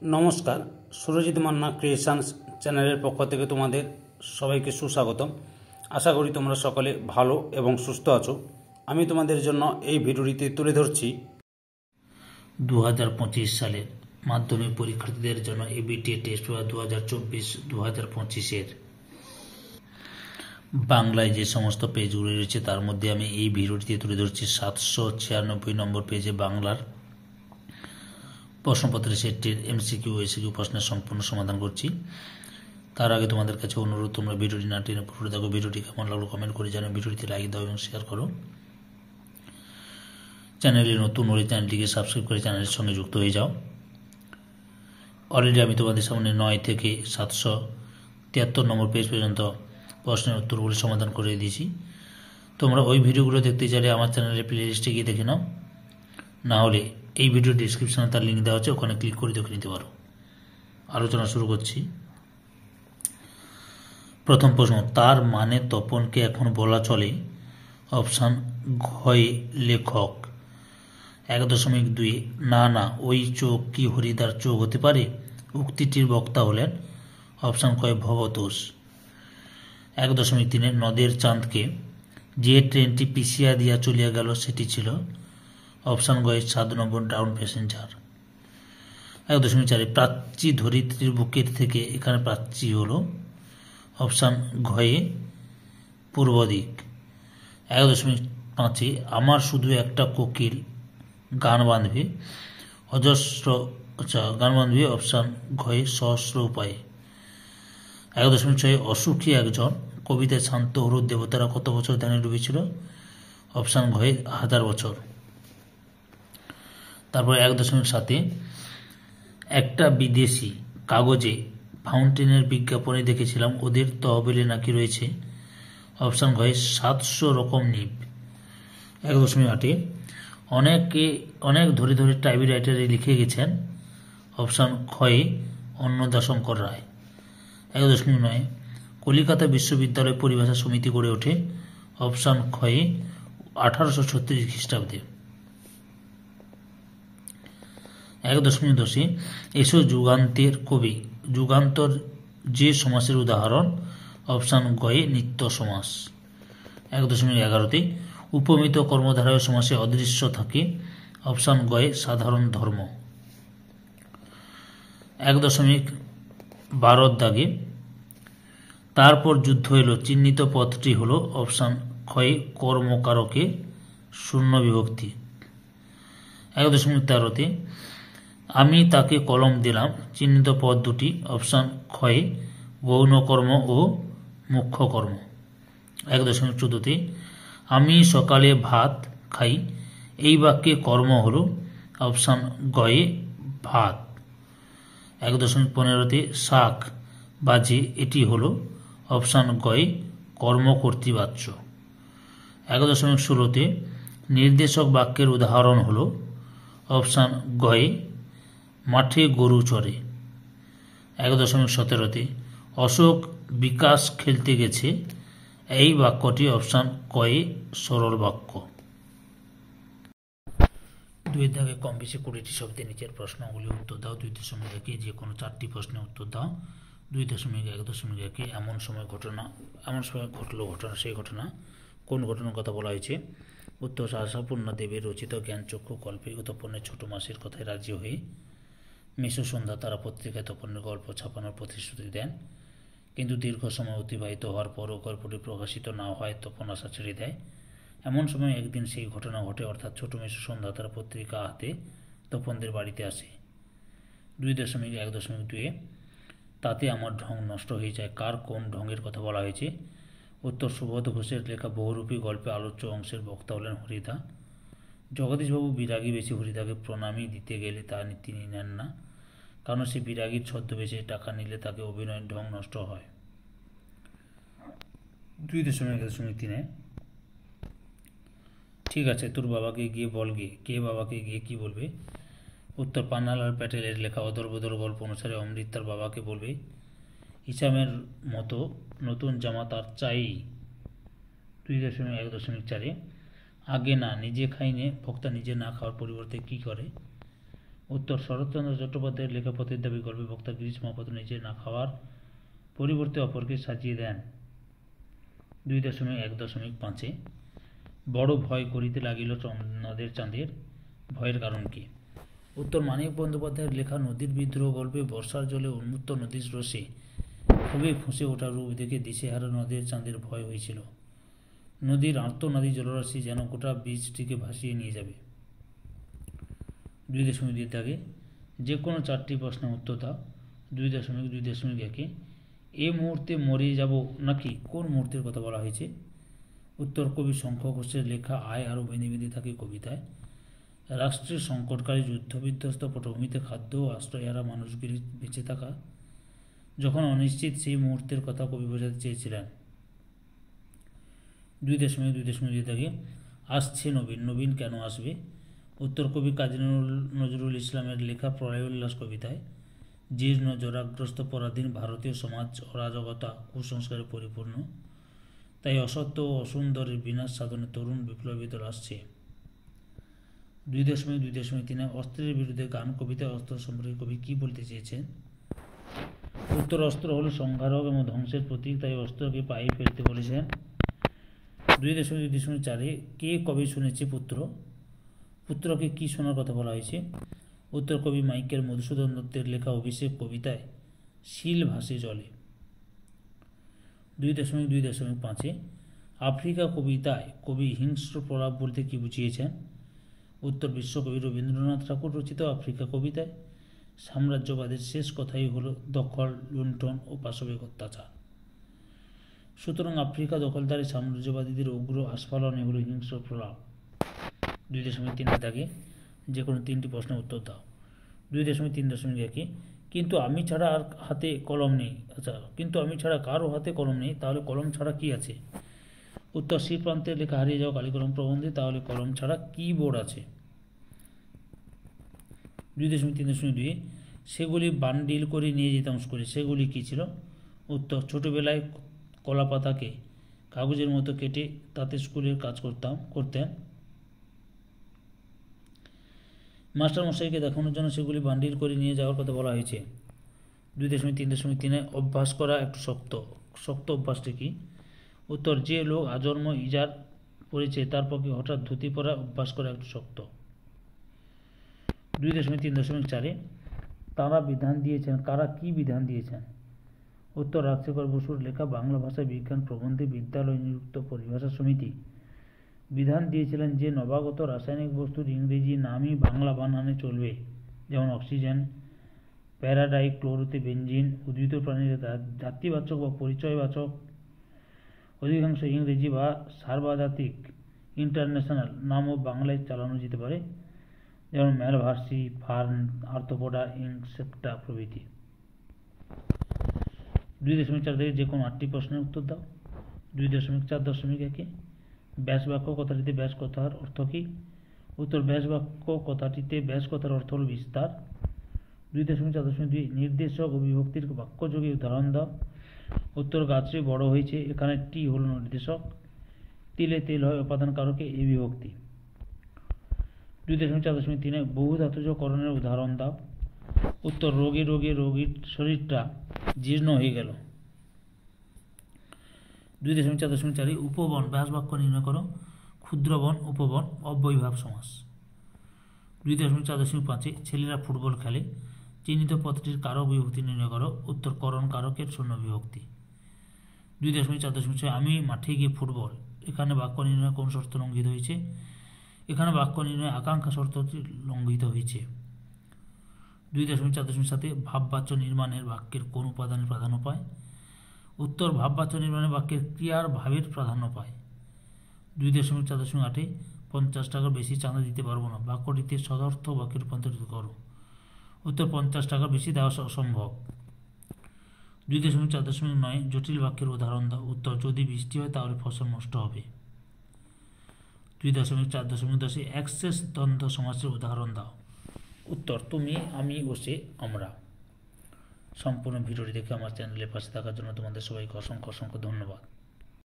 নমস্কার, সুরজিৎ মান্না ক্রিয়েশনস চ্যানেলের পক্ষ থেকে তোমাদের সবাইকে সুস্বাগতম। আশা করি তোমরা সকলে ভালো এবং সুস্থ আছো। আমি তোমাদের জন্য এই ভিডিওটিতে তুলে ধরছি 2025 সালের মাধ্যমিক পরীক্ষার্থীদের জন্য এবিটিএ টেস্ট পেপার 2024-2025 বাংলায় যে সমস্ত পেজগুলি রয়েছে তার মধ্যে আমি এই ভিডিওটিতে তুলে ধরছি 796 নম্বর পেজে বাংলার প্রশ্নপত্রের সেটটির এমসিকিউ এসিকিউ প্রশ্নের সম্পূর্ণ সমাধান করছি। তার আগে তোমাদের কাছে অনুরোধ, তোমরা ভিডিওটি না টেনে পুরো দেখো। ভিডিওটি কেমন লাগলো কমেন্ট করে জানাও, ভিডিওটিতে লাইক দাও এবং শেয়ার করো। চ্যানেলে নতুন হলে চ্যানেলটিকে সাবস্ক্রাইব করে চ্যানেলের সঙ্গে যুক্ত হয়ে যাও। অলরেডি আমি তোমাদের সামনে 9 থেকে 773 নম্বর পেজ পর্যন্ত প্রশ্নের উত্তরগুলি সমাধান করে দিয়েছি। তোমরা ওই ভিডিওগুলো দেখতে চাইলে আমার চ্যানেলের প্লে লিস্টে গিয়ে দেখে নাও, না হলে এই ভিডিও ডিসক্রিপশনে তার লিঙ্ক দেওয়া আছে, ওখানে ক্লিক করে দেখে নিতে পারো। আলোচনা শুরু করছি। প্রথম প্রশ্ন, তার মানে তপনকে এখন বলা চলে? অপশান ঘয়ে লেখক। 1.2 না না, ওই চোখ কি হরিদার চোখ হতে পারে? উক্তিটির বক্তা হলেন অপশান কয় ভবতোষ। 1.3 নদের চাঁদকে যে ট্রেনটি পিছিয়ে দিয়া চলিয়া গেল সেটি ছিল অপশান গয়ে 7 নম্বর ডাউন প্যাসেঞ্জার। 1.4 প্রাচ্যী ধরিত্রীর বুকের থেকে, এখানে প্রাচ্যী হল অপশান ঘয়ে পূর্ব দিক। 1.5 আমার শুধু একটা কোকিল গান বাঁধবে অজস্র, গান বাঁধবে অপশান ঘয়ে সহস্র উপায়ে। 1.6 অসুখী একজন কবিতায় শান্ত হলুদ দেবতারা কত বছর ধ্যানে ডুবেছিল? অপশান ঘয়ে 1000 বছর। তারপর 1.7 একটা বিদেশি কাগজে ফাউন্টেনের বিজ্ঞাপনে দেখেছিলাম ওদের তহবিলে নাকি রয়েছে অপশান ঘয়ে 700 রকম নিব। 1.8 অনেক ধরে ধরে টাইপরাইটারে লিখে গেছেন অপশান ক্ষয়ে অন্নদাশঙ্কর রায়। 1.9 কলিকাতা বিশ্ববিদ্যালয় পরিভাষা সমিতি গড়ে ওঠে অপশান ক্ষয়ে 1836 খ্রিস্টাব্দে। 1.10 এসো যুগান্তের কবি। যুগান্তর যে সমাসের উদাহরণ অপশান গয়ে নিত্য সমাস। 1.11 উপমিত কর্মধারয় সমাসে অদৃশ্য থাকে অপশান গয়ে সাধারণ ধর্ম। 1.12 দাগে তারপর যুদ্ধ এলো চিহ্নিত পথটি হল অপশান ক্ষয়ে কর্মকারকে শূন্য বিভক্তি। 1.13 আমি তাকে কলম দিলাম চিহ্নিত পদ দুটি অপশান ক্ষয়ে গৌণকর্ম ও মুখ্য কর্ম। 1.14 আমি সকালে ভাত খাই এই বাক্যে কর্ম হল অপশান গয়ে ভাত। 1.15 শাক বাজে এটি হল অপশান গয়ে কর্ম কর্তৃবাচ্য। 1.16 নির্দেশক বাক্যের উদাহরণ হল অপশান গয়ে মাঠে গরু চড়ে। 1.17 অশোক বিকাশ খেলতে গেছে এই বাক্যটি অপশান কয়ে সরল বাক্য। 2 দাগে কম বেশি 20টি শব্দের নিচের প্রশ্নগুলি উত্তর দাও। 2.1 যে কোনো 4টি প্রশ্নের উত্তর দাও। 2.1 এমন সময় ঘটলো ঘটনা, সেই ঘটনা কোন ঘটনার কথা বলা হয়েছে? উত্তর আশাপূর্ণা দেবীর রচিত জ্ঞানচক্ষু গল্পে তপনের ছোট মাসির কথায় রাজি হয়ে মেসো সন্ধ্যা তারা পত্রিকায় তপনের গল্প ছাপানোর প্রতিশ্রুতি দেন, কিন্তু দীর্ঘ সময় অতিবাহিত হওয়ার পরও গল্পটি প্রকাশিত না হয় তপন আশা ছেড়ে দেয়। এমন সময় একদিন সেই ঘটনা ঘটে, অর্থাৎ ছোট মেসো সন্ধ্যা তারা পত্রিকা হাতে তপনদের বাড়িতে আসে। 2.1.2 তাতে আমার ঢং নষ্ট হয়ে যায় কার কোন ঢঙের কথা বলা হয়েছে? উত্তর সুবোধ ঘোষের লেখা বহুরূপী গল্পে আলোচ্য অংশের বক্তা হলেন হরিদা। জগদীশবাবু বিরাগী বেশি হরিদাকে প্রণামী দিতে গেলে তা তিনি নেন না, কারণ সে বিরাগীর ছদ্মবেশে টাকা নিলে তাকে অভিনয়ের ঢং নষ্ট হয়। 2.1.3 ঠিক আছে তোর বাবাকে গিয়ে বলগে। কে বাবাকে গিয়ে কি বলবে? উত্তর পান্নালাল প্যাটেলের লেখা অদল-বদল গল্প অনুসারে অমৃত তার বাবাকে বলবে ইসামের মতো নতুন জামা তার চাই। 2.1.4 আগে না নিজে খাইনে ভোক্তা নিজে না খাওয়ার পরিবর্তে কি করে? উত্তর শরৎচন্দ্র চট্টোপাধ্যায়ের লেখা পথের দাবি গল্পে বক্তা গিরিশ মহাপাত্র নিজে না খাওয়ার পরিবর্তে অপরকে সাজিয়ে দেন। 2.1.5 বড় ভয় করিতে লাগিল নদের চাঁদের, ভয়ের কারণ কি? উত্তর মানিক বন্দ্যোপাধ্যায়ের লেখা নদীর বিদ্রোহ গল্পে বর্ষার জলে উন্মুক্ত নদীর রসে খুবই ফুঁসে ওঠা রূপ দেখে দিশেহারা নদের চাঁদের ভয় হয়েছিল। নদীর আর্তনাদী জলরাশি যেন গোটা বীজটিকে ভাসিয়ে নিয়ে যাবে। 2.2 দাগে যে কোনো 4টি প্রশ্নের উত্তর দাও। 2.2.1 এ মুহূর্তে মরে যাব নাকি কোন মুহূর্তের কথা বলা হয়েছে? উত্তর কবি শঙ্খ ঘোষের লেখা আয় আরও বেঁধে বেঁধে থাকে কবিতায়। রাষ্ট্রের সংকটকারী যুদ্ধবিধ্বস্ত পটভূমিতে খাদ্য ও আশ্রয়হারা মানুষগুলি বেঁচে থাকা যখন অনিশ্চিত, সেই মুহূর্তের কথা কবি বোঝাতে চেয়েছিলেন। 2.2 দাগে আসছে নবীন, নবীন কেন আসবে? উত্তর কবি কাজী নজরুল ইসলামের লেখা প্রলয় উল্লাস কবিতায় জীর্ণ জরাগ্রস্ত পরাধীন ভারতীয় সমাজ অরাজকতা কুসংস্কারে পরিপূর্ণ, তাই অসত্য ও অসুন্দরের বিনাশ সাধনে তরুণ বিপ্লবী দল আসছে। 2.2.3 অস্ত্রের বিরুদ্ধে গান কবিতায় অস্ত্র সম্পর্কে কবি কী বলতে চেয়েছেন? উত্তর অস্ত্র হলো সংহারক এবং ধ্বংসের প্রতীক, তাই অস্ত্রকে পায়ে ফেলতে বলেছেন। 2.2.4 কে কবি শুনেছে পুত্র? পুত্রকে কি শোনার কথা বলা হয়েছে? উত্তর কবি মাইকেল মধুসূদন দত্তের লেখা অভিষেক কবিতায় শিল ভাসে জলে। 2.2.5 আফ্রিকা কবিতায় কবি হিংস্র প্রলাপ বলতে কি বুঝিয়েছেন? উত্তর বিশ্বকবি রবীন্দ্রনাথ ঠাকুর রচিত আফ্রিকা কবিতায় সাম্রাজ্যবাদের শেষ কথাই হলো দখল, লুণ্ঠন ও পাশবিক অত্যাচার। সুতরাং আফ্রিকা দখলদারি সাম্রাজ্যবাদীদের উগ্র আস্ফালনে হলো হিংস্র প্রলাপ। 2.3 দাগে যে কোনো 3টি প্রশ্নের উত্তর দাও। 2.3.1 কিন্তু আমি ছাড়া আর হাতে কলম নেই। আচ্ছা, কিন্তু আমি ছাড়া কারো হাতে কলম নেই, তাহলে কলম ছাড়া কি আছে? উত্তর শ্রীপ্রান্তের লেখা হারিয়ে যাওয়া কালিকলম প্রবন্ধে, তাহলে কলম ছাড়া কিবোর্ড আছে। 2.3.2 সেগুলি বান্ডিল করে নিয়ে যেতাম স্কুলে, সেগুলি কী ছিল? উত্তর ছোটোবেলায় কলা পাতাকে কাগজের মতো কেটে তাতে স্কুলের কাজ করতেন। মাস্টারমশাইকে দেখানোর জন্য সেগুলি বান্ডিল করে নিয়ে যাওয়ার কথা বলা হয়েছে। 2.3.3 অভ্যাস করা একটু শক্ত অভ্যাসটি কি? উত্তর যে লোক আজন্ম ইজার পড়েছে তার পক্ষে হঠাৎ ধুতি পরা অভ্যাস করা একটু শক্ত। 2.3.4 তাঁরা বিধান দিয়েছেন, কারা কি বিধান দিয়েছেন? উত্তর রাজশেখর বসুর লেখা বাংলা ভাষা বিজ্ঞান প্রবন্ধে বিদ্যালয় নিযুক্ত পরিভাষা সমিতি বিধান দিয়েছিলেন যে নবাগত রাসায়নিক বস্তুর ইংরেজি নামই বাংলা বানানে চলবে, যেমন অক্সিজেন, প্যারাডাই ক্লোরোতে বেঞ্জিন। উদ্ভিদ প্রাণীর জাতিবাচক বা পরিচয়বাচক অধিকাংশ ইংরেজি বা সার্বজাতিক ইন্টারন্যাশনাল নামও বাংলায় চালানো যেতে পারে, যেমন ম্যালভার্সি, ফার্ন, আর্থোপোডা, ইনসেক্টা প্রভৃতি। 2.4 থেকে যে কোনো 8টি প্রশ্নের উত্তর দাও। 2.4.1 ব্যাস বাক্য কথাটিতে ব্যাস কথার অর্থ কী? উত্তর ব্যাস বাক্য কথাটিতে ব্যাস কথার অর্থ হল বিস্তার। 2.4.2 নির্দেশক ও বিভক্তির বাক্যযোগে উদাহরণ দাও। উত্তর গাছটি বড় হয়েছে, এখানে টি হল নির্দেশক, তিলে তেল হয় উপাদান কারকে এ বিভক্তি। 2.4.3 বহু ধাতুজকরণের উদাহরণ দাও। উত্তর রোগে রোগে রোগীর শরীরটা জীর্ণ হয়ে গেল। 2.4.4 উপবন ব্যাস বাক্য নির্ণয় করো। ক্ষুদ্রবন, উপবন, অব্যয়ীভাব সমাস। 2.4.5 ছেলেরা ফুটবল খেলে, চিহ্নিত পদটির কারক বিভক্তি নির্ণয় করো। উত্তর করণ কারকের শূন্য বিভক্তি। 2.4.6 আমি মাঠে গিয়ে ফুটবল, এখানে বাক্য নির্ণয় কোন শর্ত লঙ্ঘিত হয়েছে? এখানে বাক্য নির্ণয় আকাঙ্ক্ষা শর্তটি লঙ্ঘিত হয়েছে। 2.4.7 ভাববাচ্য নির্মাণের বাক্যের কোন উপাদানের প্রাধান্য পায়? উত্তর ভাববাচ্য নির্মাণের বাক্যের ক্রিয়ার ভাবের প্রাধান্য পায়। 2.4.8 50 টাকার বেশি চাঁদা দিতে পারবো না, বাক্যটিতে সদর্থ বাক্যে রূপান্তরিত করো। উত্তর 50 টাকার বেশি দেওয়া অসম্ভব। 2.4.9 জটিল বাক্যের উদাহরণ দাও। উত্তর যদি বৃষ্টি হয় তাহলে ফসল নষ্ট হবে। 2.4.10 অ্যাক্সেস দ্বন্দ্ব সমাসের উদাহরণ দাও। উত্তর তুমি, আমি ও সে, আমরা। সম্পূর্ণ ভিডিওটি দেখে আমার চ্যানেলের পাশে থাকার জন্য তোমাদের সবাইকে অসংখ্য ধন্যবাদ।